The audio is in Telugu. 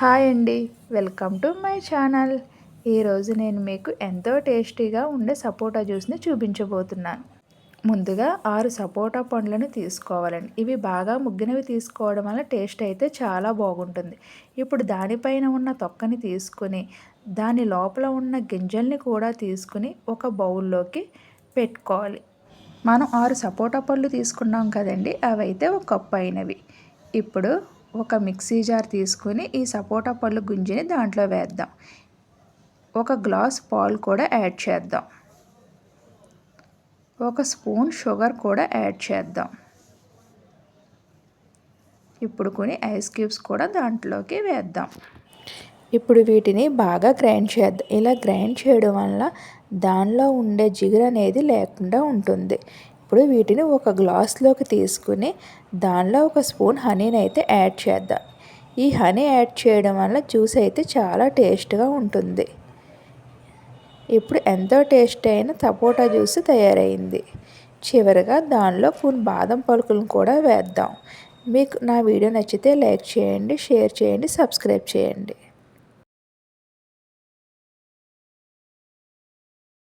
హాయ్ అండి. Welcome to my channel. ఈరోజు నేను మీకు ఎంతో టేస్టీగా ఉండే సపోటా జ్యూస్ని చూపించబోతున్నాను. ముందుగా 6 సపోటా పండ్లను తీసుకోవాలండి. ఇవి బాగా ముగ్గినవి తీసుకోవడం వల్ల టేస్ట్ అయితే చాలా బాగుంటుంది. ఇప్పుడు దానిపైన ఉన్న తొక్కని తీసుకుని దాని లోపల ఉన్న గింజల్ని కూడా తీసుకుని ఒక బౌల్లోకి పెట్టుకోవాలి. మనం 6 సపోటా పళ్ళు తీసుకున్నాం కదండి, అవైతే ఒక కప్పు అయినవి. ఇప్పుడు ఒక మిక్సీ జార్ తీసుకుని ఈ సపోటా పళ్ళు గుంజిని దాంట్లో వేద్దాం. ఒక గ్లాస్ పాలు కూడా యాడ్ చేద్దాం. ఒక స్పూన్ షుగర్ కూడా యాడ్ చేద్దాం. ఇప్పుడు కొన్ని ఐస్ క్యూబ్స్ కూడా దాంట్లోకి వేద్దాం. ఇప్పుడు వీటిని బాగా గ్రైండ్ చేద్దాం. ఇలా గ్రైండ్ చేయడం వల్ల దానిలో ఉండే జిగురు అనేది లేకుండా ఉంటుంది. ఇప్పుడు వీటిని ఒక గ్లాస్లోకి తీసుకుని దానిలో ఒక స్పూన్ హనీని అయితే యాడ్ చేద్దాం. ఈ హనీ యాడ్ చేయడం వల్ల జ్యూస్ అయితే చాలా టేస్ట్గా ఉంటుంది. ఇప్పుడు ఎంతో టేస్ట్ అయిన సపోటా జ్యూస్ తయారైంది. చివరిగా దానిలో కొన్ని బాదం పలుకులను కూడా వేద్దాం. మీకు నా వీడియో నచ్చితే లైక్ చేయండి, షేర్ చేయండి, సబ్స్క్రైబ్ చేయండి.